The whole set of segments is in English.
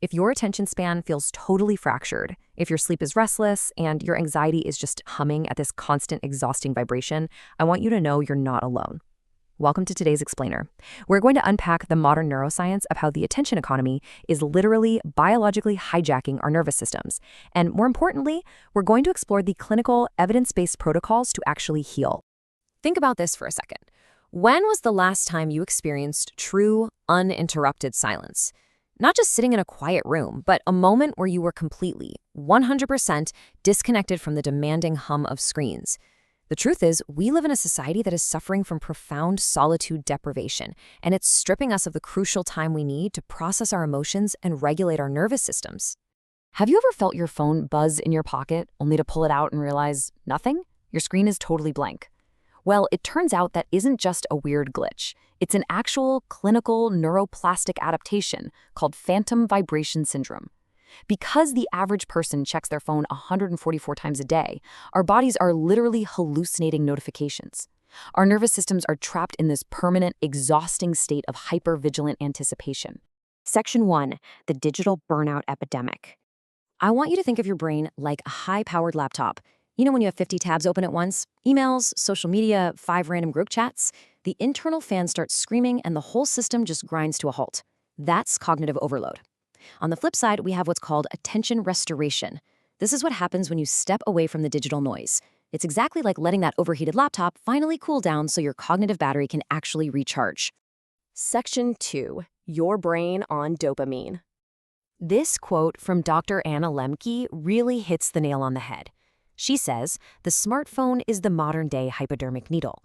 If your attention span feels totally fractured, if your sleep is restless, and your anxiety is just humming at this constant exhausting vibration, I want you to know you're not alone. Welcome to today's Explainer. We're going to unpack the modern neuroscience of how the attention economy is literally biologically hijacking our nervous systems. And more importantly, we're going to explore the clinical, evidence-based protocols to actually heal. Think about this for a second. When was the last time you experienced true, uninterrupted silence? Not just sitting in a quiet room, but a moment where you were completely, 100% disconnected from the demanding hum of screens. The truth is, we live in a society that is suffering from profound solitude deprivation, and it's stripping us of the crucial time we need to process our emotions and regulate our nervous systems. Have you ever felt your phone buzz in your pocket, only to pull it out and realize nothing? Your screen is totally blank. Well, it turns out that isn't just a weird glitch. It's an actual clinical neuroplastic adaptation called phantom vibration syndrome. Because the average person checks their phone 144 times a day, our bodies are literally hallucinating notifications. Our nervous systems are trapped in this permanent, exhausting state of hypervigilant anticipation. Section 1, the digital burnout epidemic. I want you to think of your brain like a high-powered laptop. You know when you have 50 tabs open at once? Emails, social media, 5 random group chats? The internal fan starts screaming and the whole system just grinds to a halt. That's cognitive overload. On the flip side, we have what's called attention restoration. This is what happens when you step away from the digital noise. It's exactly like letting that overheated laptop finally cool down so your cognitive battery can actually recharge. Section 2, your brain on dopamine. This quote from Dr. Anna Lemke really hits the nail on the head. She says, the smartphone is the modern-day hypodermic needle.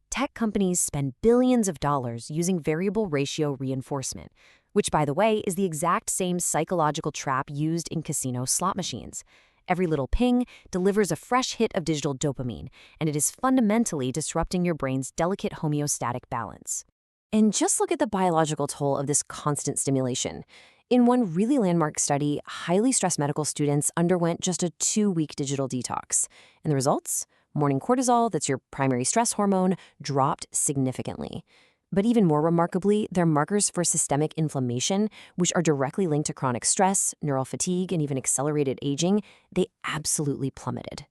Tech companies spend billions of dollars using variable ratio reinforcement, which, by the way, is the exact same psychological trap used in casino slot machines. Every little ping delivers a fresh hit of digital dopamine, and it is fundamentally disrupting your brain's delicate homeostatic balance. And just look at the biological toll of this constant stimulation. In one really landmark study, highly stressed medical students underwent just a 2-week digital detox. And the results? Morning cortisol, that's your primary stress hormone, dropped significantly. But even more remarkably, their markers for systemic inflammation, which are directly linked to chronic stress, neural fatigue, and even accelerated aging, they absolutely plummeted.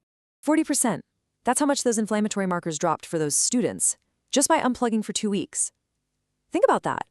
40%. That's how much those inflammatory markers dropped for those students, just by unplugging for 2 weeks. Think about that.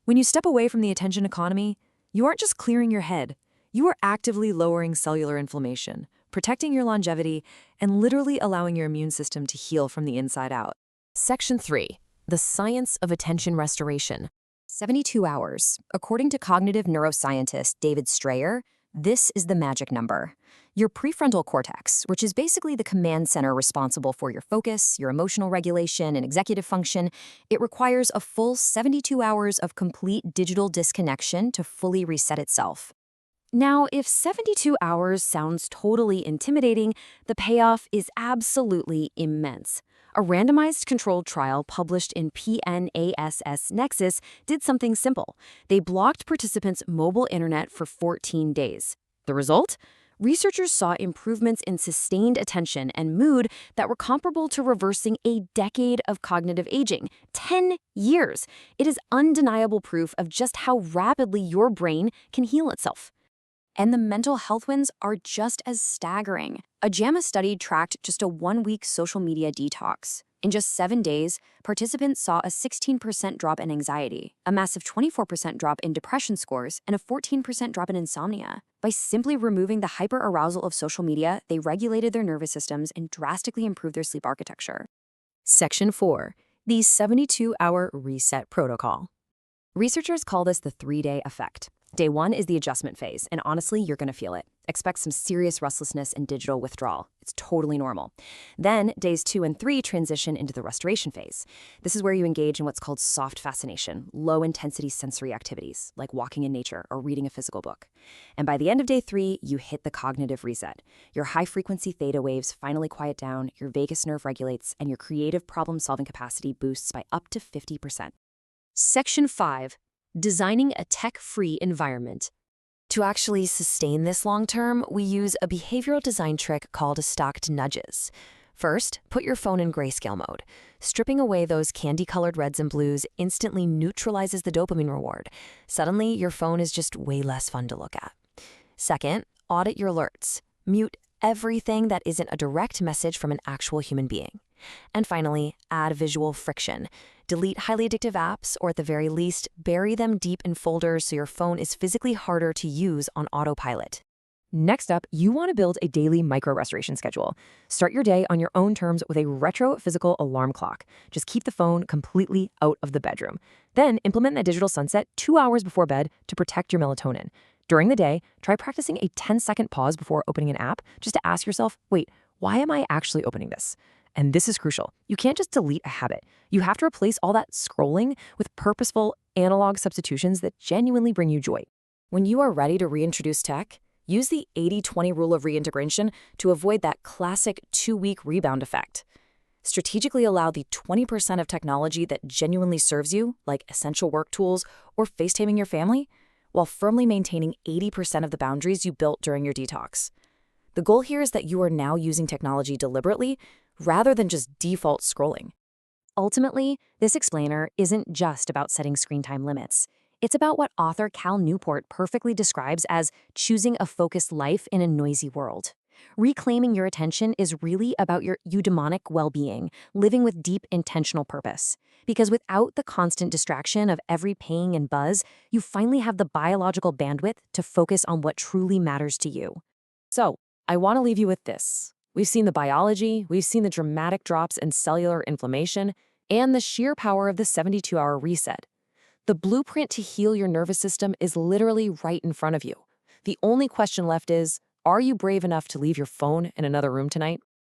When you step away from the attention economy, you aren't just clearing your head. You are actively lowering cellular inflammation, protecting your longevity, and literally allowing your immune system to heal from the inside out. Section 3. The science of attention restoration. 72 hours. According to cognitive neuroscientist David Strayer, this is the magic number. Your prefrontal cortex, which is basically the command center responsible for your focus, your emotional regulation, and executive function, it requires a full 72 hours of complete digital disconnection to fully reset itself. Now, if 72 hours sounds totally intimidating, the payoff is absolutely immense. A randomized controlled trial published in PNAS Nexus did something simple. They blocked participants' mobile internet for 14 days. The result? Researchers saw improvements in sustained attention and mood that were comparable to reversing a decade of cognitive aging. 10 years! It is undeniable proof of just how rapidly your brain can heal itself. And the mental health wins are just as staggering. A JAMA study tracked just a 1-week social media detox. In just 7 days, participants saw a 16% drop in anxiety, a massive 24% drop in depression scores, and a 14% drop in insomnia. By simply removing the hyperarousal of social media, they regulated their nervous systems and drastically improved their sleep architecture. Section 4. The 72-hour reset protocol. Researchers call this the 3-day effect. Day 1 is the adjustment phase, and honestly, you're going to feel it. Expect some serious restlessness and digital withdrawal. It's totally normal. Then, days 2 and 3 transition into the restoration phase. This is where you engage in what's called soft fascination, low-intensity sensory activities, like walking in nature or reading a physical book. And by the end of day 3, you hit the cognitive reset. Your high-frequency theta waves finally quiet down, your vagus nerve regulates, and your creative problem-solving capacity boosts by up to 50%. Section 5. Designing a tech-free environment. To actually sustain this long-term, we use a behavioral design trick called stocked nudges. First, put your phone in grayscale mode. Stripping away those candy-colored reds and blues instantly neutralizes the dopamine reward. Suddenly, your phone is just way less fun to look at. Second, audit your alerts. Mute everything that isn't a direct message from an actual human being. And finally, add visual friction. Delete highly addictive apps, or at the very least, bury them deep in folders so your phone is physically harder to use on autopilot. Next up, you want to build a daily micro-restoration schedule. Start your day on your own terms with a retro physical alarm clock. Just keep the phone completely out of the bedroom. Then implement that digital sunset 2 hours before bed to protect your melatonin. During the day, try practicing a 10-second pause before opening an app just to ask yourself, wait, why am I actually opening this? And this is crucial. You can't just delete a habit. You have to replace all that scrolling with purposeful analog substitutions that genuinely bring you joy. When you are ready to reintroduce tech, use the 80-20 rule of reintegration to avoid that classic 2-week rebound effect. Strategically allow the 20% of technology that genuinely serves you, like essential work tools or FaceTiming your family, while firmly maintaining 80% of the boundaries you built during your detox. The goal here is that you are now using technology deliberately rather than just default scrolling. Ultimately, this explainer isn't just about setting screen time limits. It's about what author Cal Newport perfectly describes as choosing a focused life in a noisy world. Reclaiming your attention is really about your eudaimonic well-being, living with deep intentional purpose. Because without the constant distraction of every ping and buzz, you finally have the biological bandwidth to focus on what truly matters to you. So, I want to leave you with this. We've seen the biology, we've seen the dramatic drops in cellular inflammation, and the sheer power of the 72-hour reset. The blueprint to heal your nervous system is literally right in front of you. The only question left is, are you brave enough to leave your phone in another room tonight?